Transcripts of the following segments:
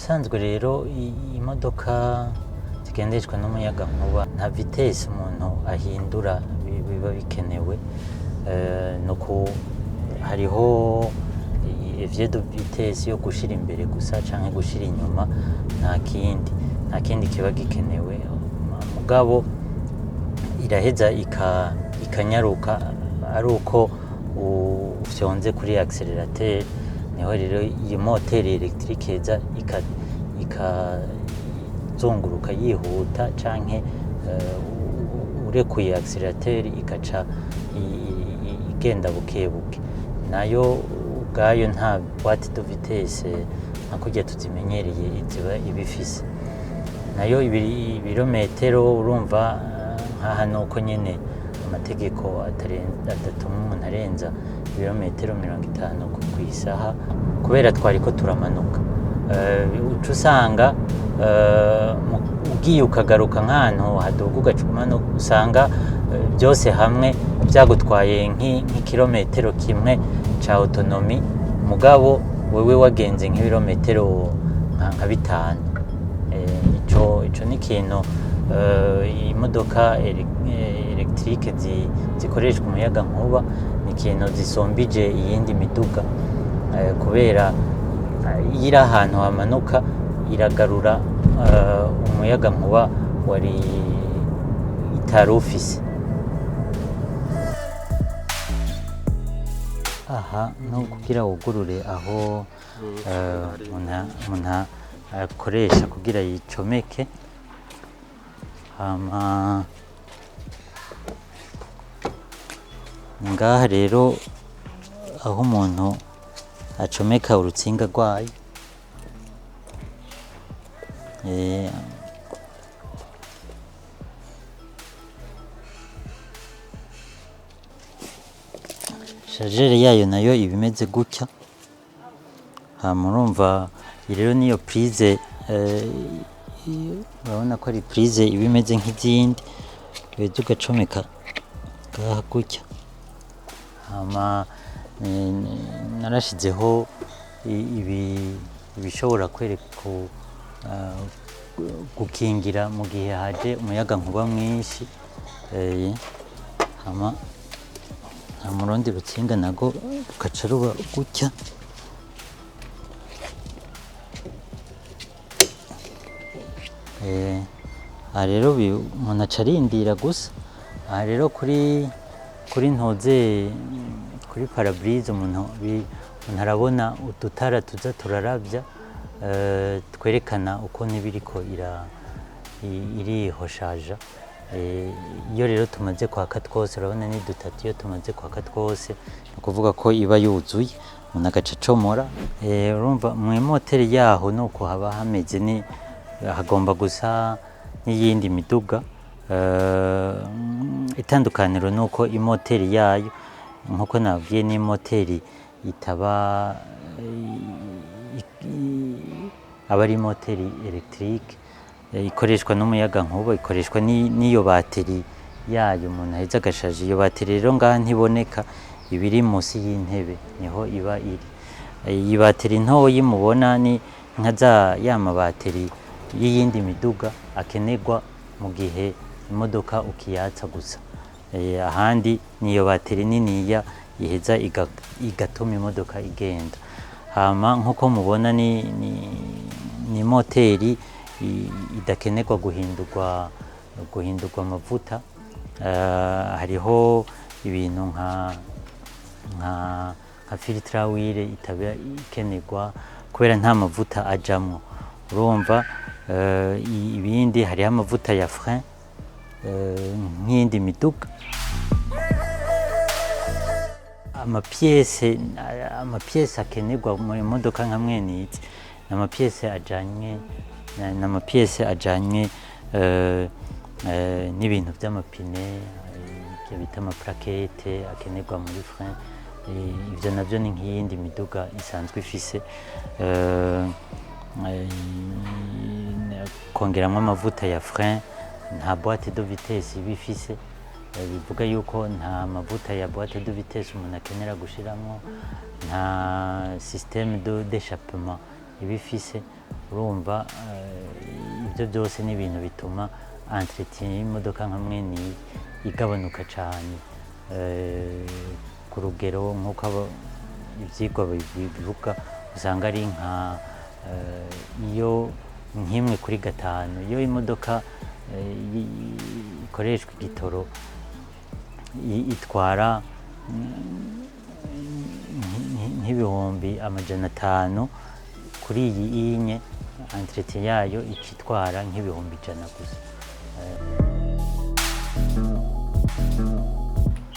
bisanzwe rero imodoka zigendeshwa n'umuyagankuba nta vitesse umuntu ahindura biba bikenewe, nuko hariho evye de vitesse yo gushira imbere gusa canke gushira inyuma, nta kindi kiba gikenewe. Mugabo iraheza ikanyaruka ari uko ufyonze kuri accélérateur, niho rero iyi moteri electrique iza ikazunguruka yihuta, canke urekuye accélérateur ikaca igenda bukebuke. Nayo ubwayo nta boîte de vitesse nka kurya tuzimenyereye iziba ibifise. Nayo ibirometero urumva nkaha nuko nyene amategeko adatuma umuntu arenza ibirometero 50 kw'isaha, kubera twariko turamanuka. Uca usanga ugiye ukagaruka nk'ahantu haduga ugaca umanuka, usanga byose hamwe byagutwaye nk'ikirometero kimwe ca autonomie, mugabo wewe wagenze nk'ibirometero nka 5. Ico ni ikintu imodoka electrique zikoreshwa umuyagankuba ni ikintu zisombije iyindi miduga, kubera iyo iri ahantu hamanuka iragarura umuyagankuba wari itari ufise. Aha no kugira wugurure aho umuntu akoresha kugira yicomeke, hama ngaha rero aho umuntu acomeka urutsinga rwayo, chargeur yayo nayo iba imeze gutya. Hama urumva rero niyo prise, urabona ko ari prise iba imeze nk'izindi, uheza ugacomeka ngaha gutya. Hama narashizeho ibishobora gukingira mu gihe haje umuyagankuba mwinshi. Hama urundi rutsinga nago rukaca ruba gutya. Aha rero umuntu aca arindira gusa. Aha rero kuri ntoze, kuri parabrise umuntu arabona udutara tuza turaravya twerekana uko n'ibiriko irihoshaja. Iyo rero tumaze kwaka twose, urabona ni dutatu, iyo tumaze kwaka twose ni ukuvuga ko iba yuzuye, umuntu agaca acomora. Urumva mu moteri yaho nuko haba hameze, hagomba gusa n'iyindi miduga. Itandukaniro nuko imoteri yayo nkuko nabwiye ni moteri aba ari moteri electrique, ikoreshwa n'umuyagankuba, ikoreshwa n'iyo bateri yayo umuntu aheza agashaje. Iyo bateri rero ngaha ntiboneka, iba iri munsi y'intebe niho iba iri. Iyi bateri ntoyi mubona ni nka ya mabateri y'iyindi miduga akenerwa mu gihe imodoka ukiyatsa gusa. Ahandi niyo bateri niniya iheza igatuma imodoka igenda. Hama nkuko mubona ni moteri idakenerwa guhindurwa amavuta. Hariho ibintu nka filtre à huile itaba ikenerwa kubera nta mavuta ajamwo. Urumva ibindi hariho amavuta ya frein nk'iyindi miduga. Amapiese akenerwa mu modoka nka mwene izi n'amapiese ajanye n'ibintu by'amapine, ibyo bita amaplakete akenerwa muri frein. Ivyo navyo ni nk'iyindi miduga isanzwe ifise. Kongeramwo amavuta ya frein, nta boîte de vitesse iba ifise, bivuga yuko nta mavuta ya boîte de vitesse umuntu akenera gushiramwo, nta système d'échappement iba ifise. urumva ibyo byose ni ibintu bituma entretien y'imodoka nka mwene iyi igabanuka cyane, ku rugero nk'uko ibyigwa bivuga usanga ari nka iyo nk'imwe kuri gatanu iyo imodoka ikoreshwa igitoro itwara nk'ibihumbi 500 kuri iyi inye entretien yayo ikitwara nk'ibihumbi 100 gusa.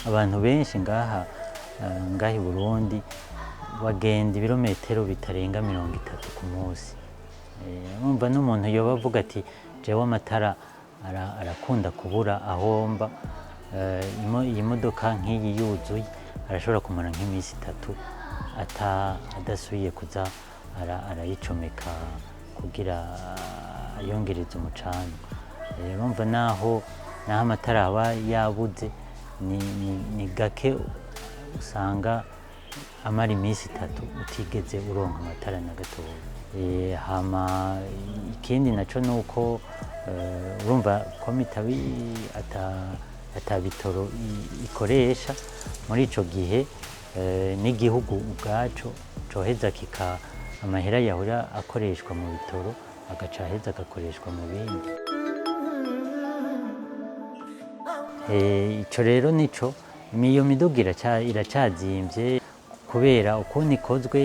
Abantu benshi ngaha i Burundi bagenda ibirometero bitarenga 30 ku munsi. Urumva n'umuntu yoba avuga ati jewe amatara arakunda kubura ahomba, iyi modoka nk'iyi yuzuye arashobora kumara nk'iminsi 3 adasubiye kuza arayicomeka kugira ayongereze umucanga. Urumva naho amatara aba yabuze ni gake usanga amara iminsi 3 utigeze uronka amatara na gatoya. Hama ikindi naco nuko urumva komitabi ata bitoro ikoresha, muri ico gihe n'igihugu ubwaco coheza amahera yahora akoreshwa mu bitoro agaca aheza agakoreshwa mu bindi. Ico rero nico iyo miduga iracazimvye kubera ukuntu ikozwe,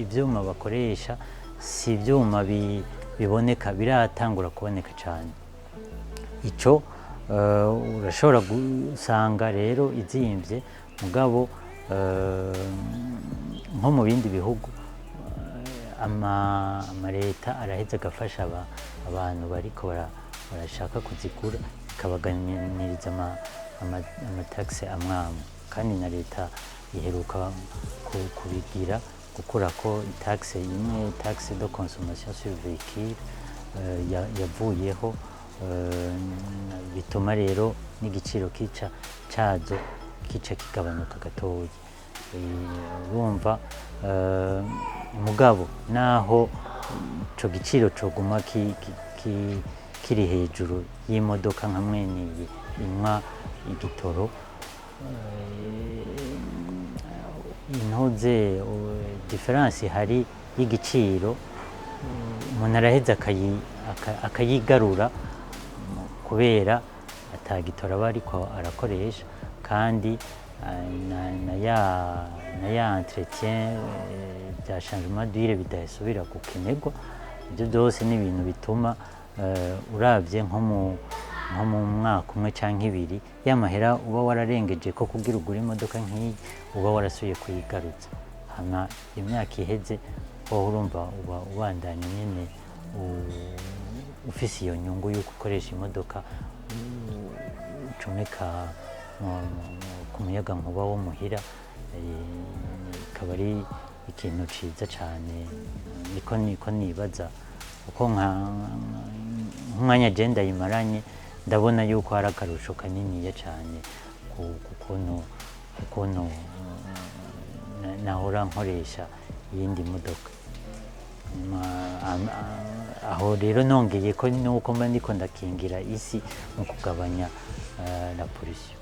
ivyuma bakoresha si ivyuma biboneka, biratangura kuboneka cyane. Ico urashobora gusanga rero izimvye, mugabo nko mu bindi bihugu amaleta araheza agafasha abantu bariko barashaka kuzigura, ikabaganiriza amataxe amwamwe, kandi na leta iheruka kubigira gukurako taxe imwe, taxe de consommation sur véhicule yavuyeho, bituma rero n'igiciro cazo kica kigabanuka gatoya. Urumva mugabo naho ico giciro coguma kiri hejuru y'imodoka nka mwene iyi inywa igitoro, intuze difference hari y'igiciro umuntu araheza akayigarura kubera atagitoro aba ariko arakoresha, kandi na ya entretien bya changement d'huile bidasubira gukenerwa. Ibyo byose ni ibintu bituma uravye nko mu mwaka umwe canke 2 y'amahera uba wararengeje ko kugira ugura imodoka nk'iyi uba warasubiye kuyigarutsa. Hama imyaka iheze wowe urumva uba ubandanya nyene ufise iyo nyungu y'uko ukoresha imodoka ucomeka ku muyagankuba wo muhira, ikaba ari ikintu ciza cane. Niko nibaza uko nk'umwanya je ndayimaranye ndabona yuko hari akarusho kaniniya cane kukuntu nahora nkoresha iyindi modoka. Aho rero nongeye ko nuko mba ndiko ndakingira isi mu kugabanya la pollution.